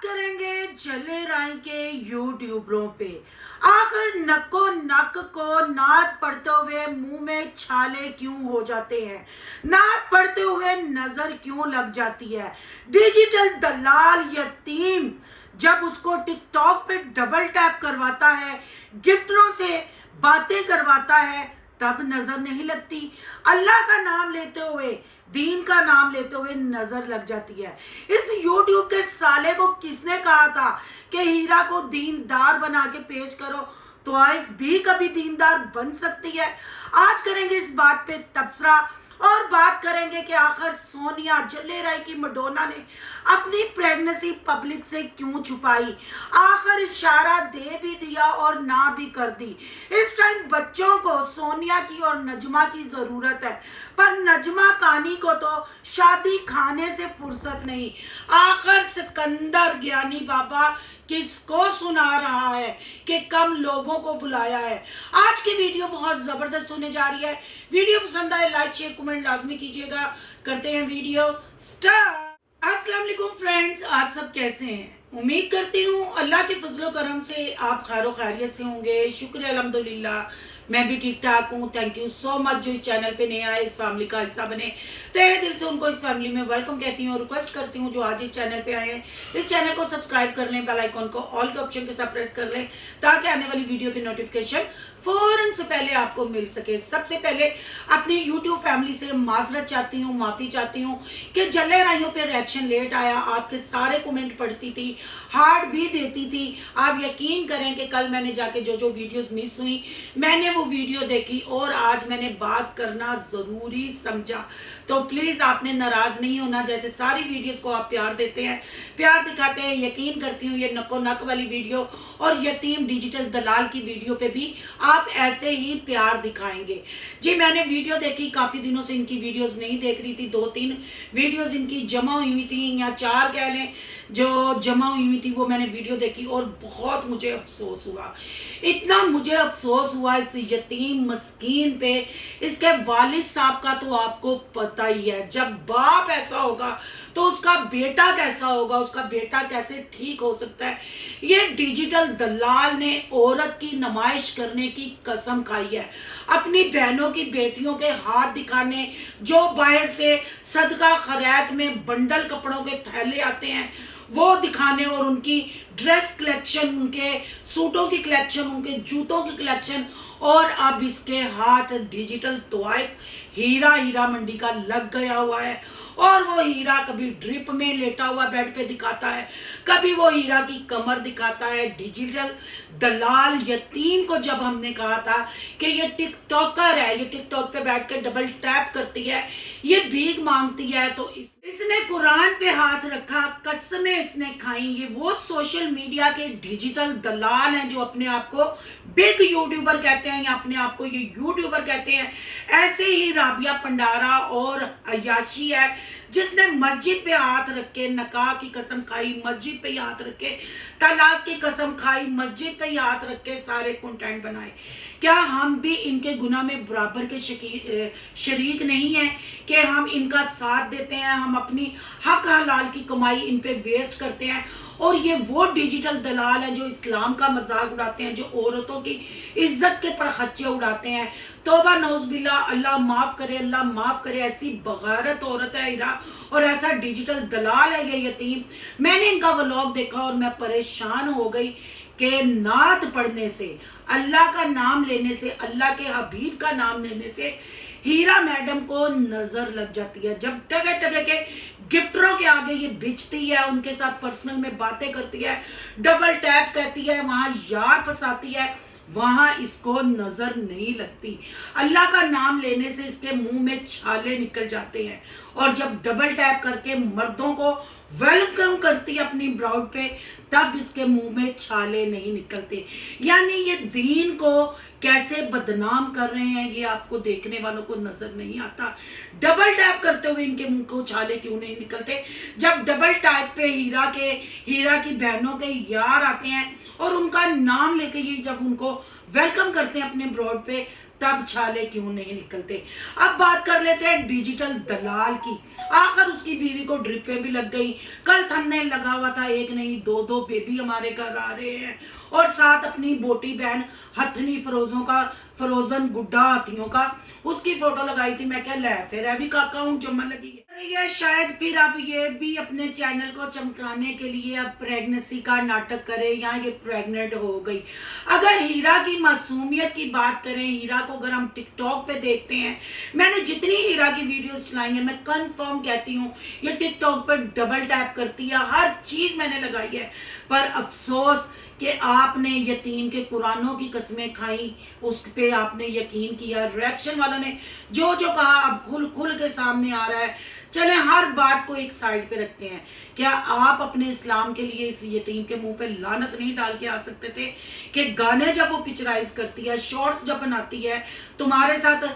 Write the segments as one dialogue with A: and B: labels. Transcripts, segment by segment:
A: करेंगे जले राय के यूट्यूबरों पे। आखिर नको नक को नात पढ़ते हुए मुंह में छाले क्यों हो जाते हैं, नात पढ़ते हुए नजर क्यों लग जाती है। डिजिटल दलाल यतीम जब उसको टिकटॉक पे डबल टैप करवाता है, गिफ्टरों से बातें करवाता है, तब नजर नहीं लगती। अल्लाह का नाम लेते हुए, दीन का नाम लेते हुए नजर लग जाती है। इस यूट्यूब के साले को किसने कहा था कि हीरा को दीनदार बना के पेश करो, तो आए भी कभी दीनदार बन सकती है। आज करेंगे इस बात पे तबसरा और बात करेंगे कि आखिर सोनिया जल्ले राय की मडोना ने अपनी प्रेगनेंसी पब्लिक से क्यों छुपाई। आखिर इशारा दे भी दिया और ना भी कर दी। इस टाइम बच्चों को सोनिया की और नजमा की जरूरत है, पर नजमा कानी को तो शादी खाने से फुर्सत नहीं। आखिर सिकंदर ज्ञानी बाबा किसको सुना रहा है कि कम लोगों को बुलाया है। आज की वीडियो बहुत जबरदस्त होने जा रही है। वीडियो पसंद आए लाइक शेयर कमेंट लाजमी कीजिएगा। करते हैं वीडियो स्टार्ट। अस्सलाम वालेकुम फ्रेंड्स, आप सब कैसे हैं? उम्मीद करती हूँ अल्लाह के फजलो करम से आप खैरो खैरियत से होंगे। शुक्र अल्हम्दुलिल्लाह मैं भी ठीक ठाक हूँ। थैंक यू सो मच जो इस चैनल पे नए आए, इस फैमिली का हिस्सा बने। तहे दिल से उनको इस फैमिली में वेलकम कहती हूँ और रिक्वेस्ट करती हूँ जो आज इस चैनल पे आए हैं, इस चैनल को सब्सक्राइब कर लें, बेल आइकॉन को ऑल के ऑप्शन के साथ प्रेस कर लें ताकि आने वाली वीडियो की नोटिफिकेशन फौरन से पहले आपको मिल सके। सबसे पहले अपनी यूट्यूब फैमिली से माजरत चाहती हूँ, माफी चाहती हूँ कि जल्ले राइयों पे रिएक्शन लेट आया। आपके सारे कमेंट पढ़ती थी, हार्ट भी देती थी। आप यकीन करें कि कल मैंने जाके जो जो वीडियोस मिस हुई मैंने वो वीडियो देखी और आज मैंने बात करना जरूरी समझा। तो प्लीज आपने नाराज नहीं होना। जैसे सारी वीडियोस को आप प्यार देते हैं, प्यार दिखाते हैं, यकीन करती हूँ ये नको नक वाली वीडियो और यतीम डिजिटल दलाल की वीडियो पे भी आप ऐसे ही प्यार दिखाएंगे। जी मैंने वीडियो देखी, काफी दिनों से इनकी वीडियोस नहीं देख रही थी। 2-3 वीडियोस इनकी जमा हुई थी या 4 कह लें जो जमा हुई थी, वो मैंने वीडियो देखी और बहुत मुझे अफसोस हुआ। इतना मुझे अफसोस हुआ इस यतीम मस्कीन पे। इसके वालिद साहब का तो आपको पता ही है, जब बाप ऐसा होगा तो उसका बेटा कैसा होगा, उसका बेटा कैसे ठीक हो सकता है। ये डिजिटल दलाल ने औरत की नुमाइश करने की कसम खाई है। अपनी बहनों की बेटियों के हाथ दिखाने, जो बाहर से सदका खैरात में बंडल कपड़ों के थैले आते हैं वो दिखाने और उनकी ड्रेस कलेक्शन, उनके सूटों की कलेक्शन, उनके जूतों की कलेक्शन, और अब इसके हाथ डिजिटल तोइफ हीरा मंडी का लग गया हुआ है। और वो हीरा कभी ड्रिप में लेटा हुआ बेड पे दिखाता है, कभी वो हीरा की कमर दिखाता है। डिजिटल दलाल यतीम को जब हमने कहा था कि ये टिकटॉकर है, ये टिकटॉक पे बैठ के डबल टैप करती है, ये भीख मांगती है, तो इसने कुरान पे हाथ रखा, कसमें इसने खाई। ये वो सोशल मीडिया के डिजिटल दलाल हैं जो अपने आप को बिग यूट्यूबर कहते हैं या अपने आप को ये यूट्यूबर कहते हैं। ऐसे ही राबिया पंडारा और अयाशी है जिसने मस्जिद पे हाथ रख के नकाह की कसम खाई, मस्जिद पे हाथ रख के तलाक की कसम खाई, मस्जिद पे हाथ रख के सारे कंटेंट बनाए। क्या हम भी इनके गुनाह में बराबर के शरीक नहीं है कि हम इनका साथ देते हैं, हम अपनी हक हलाल की कमाई इन पे वेस्ट करते हैं। और ये वो डिजिटल दलाल हैं जो इस्लाम का मजाक उड़ाते हैं, जो औरतों की इज्जत के पड़खच्चे उड़ाते हैं। तौबा नौज़बिल्ला, अल्लाह माफ करे, अल्लाह माफ करे। ऐसी बगारत औरत है हीरा और ऐसा डिजिटल दलाल है ये यतीम। मैंने इनका व्लॉग देखा और मैं परेशान हो गई कि नात पढ़ने से, अल्लाह का नाम लेने से, अल्लाह के हबीब का नाम लेने से हीरा मैडम को नजर लग जाती है। जब टगे टगे के गिफ्टरों के आगे ये बिछती है, उनके साथ पर्सनल में बातें करती है, डबल टैप कहती है, वहां यार फंसाती है, वहां इसको नजर नहीं लगती। अल्लाह का नाम लेने से इसके मुंह में छाले निकल जाते हैं और जब डबल टैप करके मर्दों को वेलकम करती है अपनी ब्राउड पे, तब इसके मुंह में छाले नहीं निकलते। यानी ये दीन को कैसे बदनाम कर रहे हैं ये आपको देखने वालों को नजर नहीं आता। डबल टैप करते हुए इनके मुंह को छाले क्यों नहीं निकलते? जब डबल टैप पे हीरा की बहनों के यार आते हैं और उनका नाम लेके ये जब उनको वेलकम करते हैं अपने ब्रॉड पे, तब छाले क्यों नहीं निकलते। अब बात कर लेते हैं डिजिटल दलाल की। आखिर उसकी बीवी को ड्रिपें भी लग गई। कल थंबनेल लगा हुआ था, एक नहीं दो दो बेबी हमारे घर आ रहे हैं, और साथ अपनी बोटी बहन हथनी फरोजन गुड्डा हाथियों का उसकी फोटो लगाई थी। मैं क्या ले फिर अभी काका हूँ जमन लगी है शायद। फिर अब ये भी अपने चैनल को चमकाने के लिए अब प्रेगनेंसी का नाटक करे या ये प्रेग्नेंट हो गई। अगर हीरा की मासूमियत की बात करें, हीरा को अगर हम टिकटॉक पे देखते हैं, मैंने जितनी हीरा की वीडियोस चलाई है मैं कंफर्म कहती हूँ ये टिकटॉक पर डबल टैप करती है, हर चीज मैंने लगाई है। पर अफसोस कि आपने यतीम के कुरानों की कसमें खाई, उस पे आपने यकीन किया। रिएक्शन वालों ने जो जो कहा अब खुल खुल के सामने आ रहा है। चले हर बात को एक साइड पे रखते हैं। क्या आप अपने इस्लाम के लिए इस यतीम के मुंह पे लानत नहीं डाल के आ सकते थे कि गाने जब वो पिक्चराइज करती है, शॉर्ट्स जब बनाती है, तुम्हारे साथ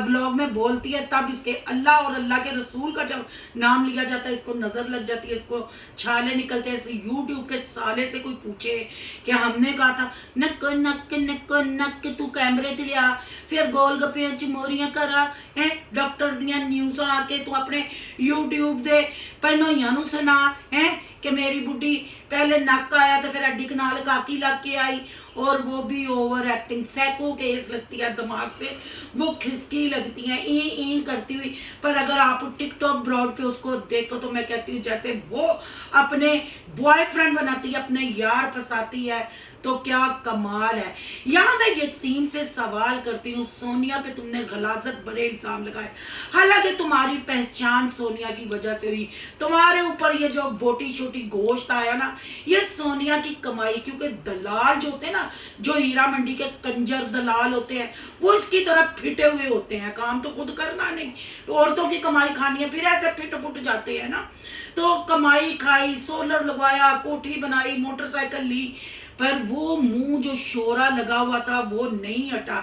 A: व्लॉग में बोलती है, तब इसके अल्लाह और अल्लाह के रसूल का जब नाम लिया जाता है इसको नजर लग जाती है, इसको छाले निकलते हैं। यूट्यूब के साले से कोई पूछे कि हमने कहा था नक नक नक नक तू कैमरे ते लिया, फिर गोल गप्पे चमोरियां करा है, डॉक्टर दियां न्यूज़ आके तू अपने यूट्यूब दे पहनोइयां नू सुना है कि मेरी बुढ़ी पहले नक आया तो फिर हड्डी कनाल काकी लग के आई, और वो भी ओवर एक्टिंग सैको केस लगती है, दिमाग से वो खिसकी लगती है ई करती हुई। पर अगर आप टिकटॉक ब्रॉड पे उसको देखो तो मैं कहती हूँ जैसे वो अपने बॉयफ्रेंड बनाती है, अपने यार फंसाती है, तो क्या कमाल है। यहाँ मैं यतीम से सवाल करती हूँ, सोनिया पे तुमने गलाजत बड़े इल्जाम लगाए, हालांकि तुम्हारी पहचान सोनिया की वजह से हुई। तुम्हारे ऊपर ये जो बोटी छोटी गोश्त आया ना, ये सोनिया की कमाई, क्योंकि दलाल जो होते हैं ना, जो हीरा मंडी के कंजर दलाल होते हैं, वो इसकी तरफ फिटे हुए होते हैं, काम तो खुद करना नहीं, औरतों की कमाई खानी है, फिर ऐसे फिट फुट जाते हैं ना। तो कमाई खाई, सोलर लगवाया, कोठी बनाई, मोटरसाइकिल ली, पर वो मुंह जो शोरा लगा हुआ था वो नहीं हटा।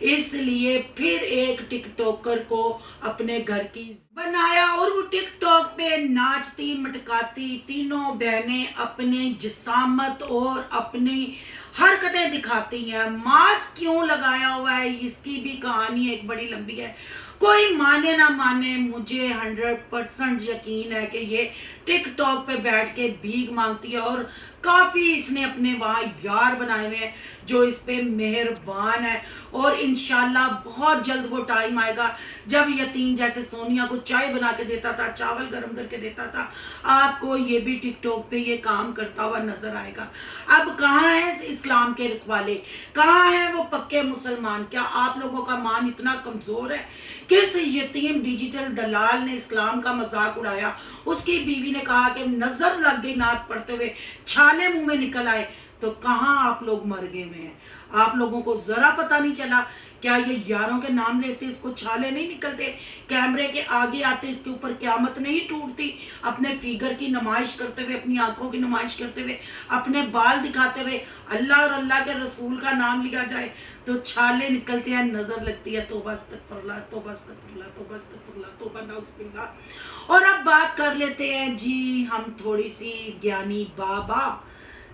A: इसलिए फिर एक टिकटॉकर को अपने घर की बनाया, और वो टिकटॉक पे नाचती मटकाती तीनों बहनें अपने जिसामत और अपनी हरकतें दिखाती हैं। मास्क क्यों लगाया हुआ है इसकी भी कहानी एक बड़ी लंबी है। कोई माने ना माने, मुझे 100% यकीन है कि ये टिकटॉक पे बैठ के भीख मांगती है, और काफी इसने अपने वहां यार बनाए हुए हैं जो इस पे मेहरबान है। और इंशाल्लाह बहुत जल्द वो टाइम आएगा जब यतीम जैसे सोनिया को चाय बना के देता था, चावल गर्म करके देता था, आपको ये भी टिकटॉक पे ये काम करता हुआ नजर आएगा। अब कहाँ है इस्लाम के रखवाले, कहाँ है वो पक्के मुसलमान? क्या आप लोगों का मान इतना कमजोर है? किस यतीम डिजिटल दलाल ने इस्लाम का मजाक उड़ाया? उसकी बीवी ने कहा कि नजर लग गई नात पढ़ते हुए, छाले मुंह में निकल आए। तो कहाँ आप लोग मर गए हुए हैं? आप लोगों को जरा पता नहीं चला क्या? ये यारों के नाम लेते इसको छाले नहीं निकलते? कैमरे के आगे आते इसके ऊपर क्यामत नहीं टूटती? अपने फिगर की नुमाइश करते हुए, अपनी आंखों की नुमाइश करते हुए, अपने बाल दिखाते हुए अल्लाह और अल्लाह के रसूल का नाम लिया जाए तो छाले निकलते हैं, नजर लगती है। तौबा अस्तगफिरुल्लाह, तौबा अस्तगफिरुल्लाह, तौबा अस्तगफिरुल्लाह, तौबा नाउज़ुबिल्लाह। और अब बात कर लेते हैं जी हम थोड़ी सी ज्ञानी बाबा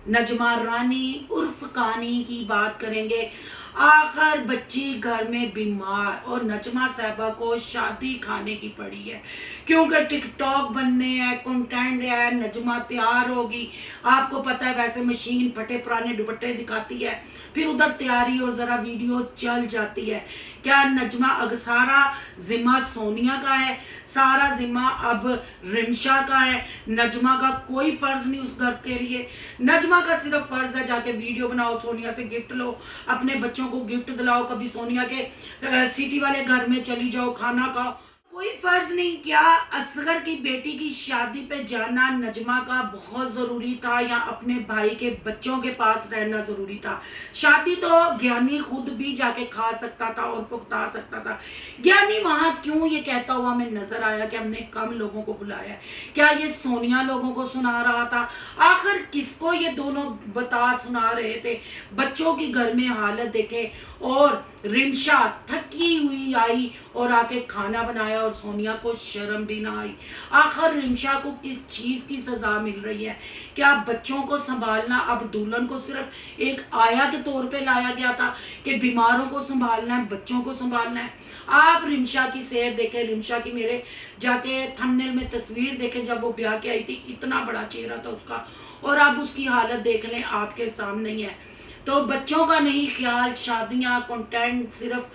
A: नजमा रानी उर्फ कानी की बात करेंगे। आखिर बच्ची घर में बीमार और नजमा साहबा को शादी खाने की पड़ी है, क्योंकि टिकटॉक बनने है, कंटेंट है, नजमा तैयार होगी। आपको पता है वैसे मशीन फटे पुराने दुपट्टे दिखाती है, फिर उधर तैयारी और जरा वीडियो चल जाती है। क्या नजमा सारा जिम्मा सोनिया का है? सारा जिम्मा अब रिमशा का है? नजमा का कोई फर्ज नहीं उस घर के लिए। नजमा का सिर्फ फर्ज है जाके वीडियो बनाओ, सोनिया से गिफ्ट लो, अपने बच्चों को गिफ्ट दिलाओ, कभी सोनिया के सिटी वाले घर में चली जाओ, खाना खाओ, कोई फर्ज नहीं। क्या असगर की बेटी की शादी पे जाना नजमा का बहुत जरूरी था, या अपने भाई के बच्चों के पास रहना जरूरी था? शादी तो ज्ञानी खुद भी जाके खा सकता था और पुकता सकता था। ज्ञानी वहां क्यों ये कहता हुआ हमें नजर आया कि हमने कम लोगों को बुलाया? क्या ये सोनिया लोगों को सुना रहा था? आखिर किसको ये दोनों बता सुना रहे थे? बच्चों की घर में हालत देखे, और रिमशा थकी हुई आई और आके खाना बनाया और सोनिया को शर्म भी ना आई। आखिर रिमशा को किस चीज़ की सज़ा मिल रही है? क्या बच्चों को संभालना अब दुल्हन को सिर्फ एक आया के तौर पे लाया गया था कि बीमारों को संभालना है, बच्चों को संभालना है? आप रिमशा की सेहत देखें, रिमशा की मेरे जाके थंबनेल में तस्वीर देखें, जब वो ब्याह के आई थी इतना बड़ा चेहरा था उसका, और अब उसकी हालत देख लें, आपके सामने ही है। तो बच्चों का नहीं ख्याल, शादियाँ, कंटेंट, सिर्फ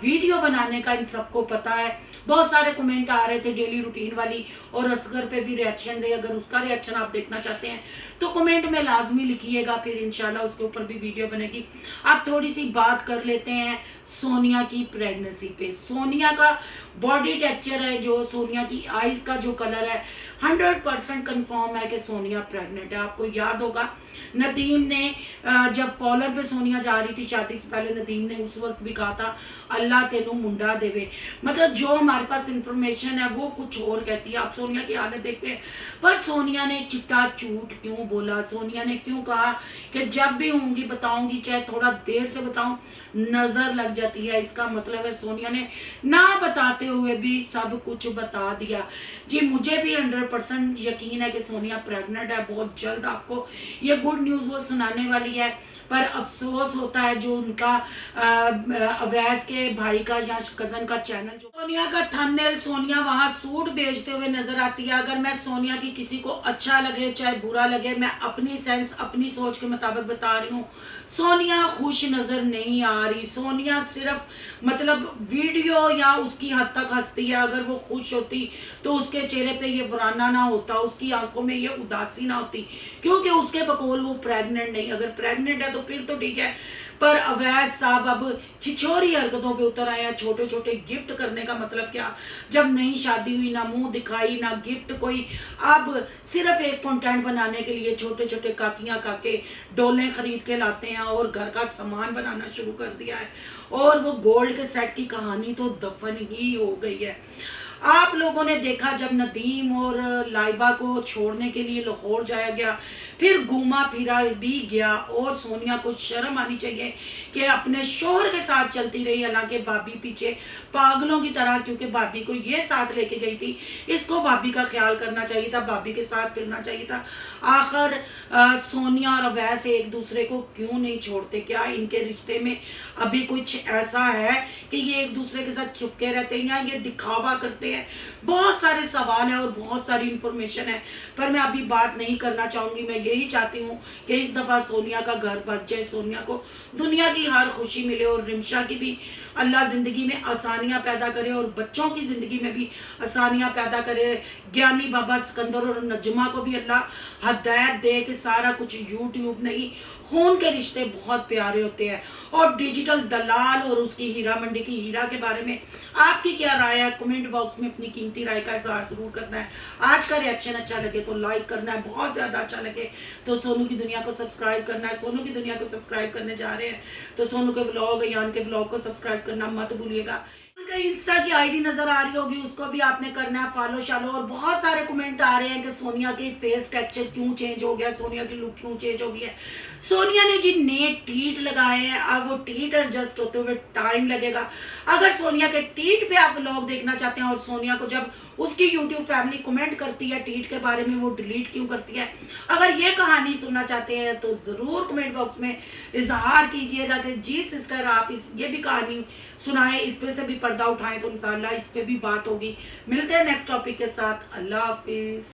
A: वीडियो बनाने का इन सबको पता है। बहुत सारे कमेंट आ रहे थे डेली रूटीन वाली, और असगर पे भी रिएक्शन दे। अगर उसका रिएक्शन आप देखना चाहते हैं तो कमेंट में लाजमी लिखिएगा, फिर इंशाल्लाह उसके ऊपर भी वीडियो बनेगी। आप थोड़ी सी बात कर लेते हैं सोनिया की प्रेगनेंसी पे। सोनिया का बॉडी टेक्सचर है, जो सोनिया की आईज का जो कलर है, 100% कंफर्म है कि सोनिया प्रेग्नेंट है। आपको याद होगा नदीम ने जब पॉलर पे सोनिया जा रही थी शादी से पहले, नदीम ने उस वक्त भी कहा था अल्लाह तेनू मुंडा देवे। मतलब जो हमारे पास इंफॉर्मेशन है वो कुछ और कहती है। आप सोनिया की हालत देखते हैं, पर सोनिया ने चिट्टा झूठ क्यों बोला? सोनिया ने क्यों कहा कि जब भी होंगी बताऊंगी, चाहे थोड़ा देर से बताऊं, नजर लग जाती है। इसका मतलब है सोनिया ने ना बताते हुए भी सब कुछ बता दिया। जी मुझे भी 100% यकीन है कि सोनिया प्रेग्नेंट है। बहुत जल्द आपको ये गुड न्यूज़ वो सुनाने वाली है। पर अफसोस होता है जो उनका अवैस के भाई का या कजन का चैनल, जो सोनिया का थंबनेल, सोनिया वहां सूट बेचते हुए नजर आती है। अगर मैं सोनिया की किसी को अच्छा लगे चाहे बुरा लगे, मैं अपनी सेंस, अपनी सोच के मुताबिक बता रही हूँ, सोनिया खुश नजर नहीं आ रही। सोनिया सिर्फ मतलब वीडियो या उसकी हद तक हंसती है। अगर वो खुश होती तो उसके चेहरे पे ये वराना ना होता, उसकी आंखों में ये उदासी ना होती, क्योंकि उसके बकौल वो प्रेग्नेंट नहीं। अगर प्रेग्नेंट है तो फिर तो ठीक है, पर अवैध साहब अब छिछोरी हरकतों पे उतर आए हैं। छोटे छोटे गिफ्ट करने का मतलब क्या? जब नई शादी हुई, ना मुंह दिखाई ना गिफ्ट कोई, अब सिर्फ एक कंटेंट बनाने के लिए छोटे छोटे काकियां काके डोले खरीद के लाते हैं और घर का सामान बनाना शुरू कर दिया है। और वो गोल्ड के सेट की कहानी तो दफन ही हो गई है। आप लोगों ने देखा जब नदीम और लाइबा को छोड़ने के लिए लाहौर जाया गया, फिर घूमा फिरा भी गया, और सोनिया को शर्म आनी चाहिए कि अपने शोहर के साथ चलती रही। हालांकि भाभी पीछे पागलों की तरह, क्योंकि भाभी को ये साथ लेके गई थी, इसको भाभी का ख्याल करना चाहिए था, भाभी के साथ फिरना चाहिए था। आखिर सोनिया और अवैस एक दूसरे को क्यों नहीं छोड़ते? क्या इनके रिश्ते में अभी कुछ ऐसा है कि ये एक दूसरे के साथ चिपके रहते हैं या ये दिखावा करते हैं? बहुत सारे सवाल हैं और बहुत सारी इंफॉर्मेशन है, पर मैं अभी बात नहीं करना चाहूंगी। मैं यही चाहती हूँ कि इस दफा सोनिया का घर बच जाए, सोनिया को दुनिया की हर खुशी मिले, और रिमशा की भी अल्लाह जिंदगी में आसानियां पैदा करे और बच्चों की जिंदगी में भी आसानियां पैदा करे। ज्ञानी बाबा सिकंदर और नजमा को भी अल्लाह हदायत दे कि सारा कुछ यूट्यूब नहीं, खून के रिश्ते बहुत प्यारे होते हैं। और डिजिटल दलाल और उसकी हीरा मंडी की हीरा के बारे में आपकी क्या राय है? कमेंट बॉक्स में अपनी कीमती राय का इजहार जरूर करना है। आज का रिएक्शन अच्छा लगे तो लाइक करना है, बहुत ज्यादा अच्छा लगे तो सोनू की दुनिया को सब्सक्राइब करना है। सोनू की दुनिया को सब्सक्राइब करने जा रहे हैं तो सोनू के व्लॉग, यान के व्लॉग को सब्सक्राइब करना मत भूलिएगा। इंस्टा की आईडी नजर आ रही होगी, उसको भी आपने करना है फॉलो शालो। और बहुत सारे कमेंट आ रहे हैं कि सोनिया के फेस टेक्सचर क्यों चेंज हो गया, सोनिया की लुक क्यों चेंज हो गई है। सोनिया ने जी नए टीट लगाए हैं, अब वो टीट एडजस्ट होते हुए टाइम लगेगा। अगर सोनिया के टीट पे आप व्लॉग देखना चाहते हैं, और सोनिया को जब उसकी यूट्यूब फैमिली कमेंट करती है टीट के बारे में, वो डिलीट क्यों करती है, अगर ये कहानी सुनना चाहते हैं तो जरूर कमेंट बॉक्स में इजहार कीजिएगा कि जी सिस्टर आप ये भी कहानी सुनाएं, इस पे से भी पर्दा उठाएं, तो इंशाल्लाह इस पे भी बात होगी। मिलते हैं नेक्स्ट टॉपिक के साथ। अल्लाह हाफिज।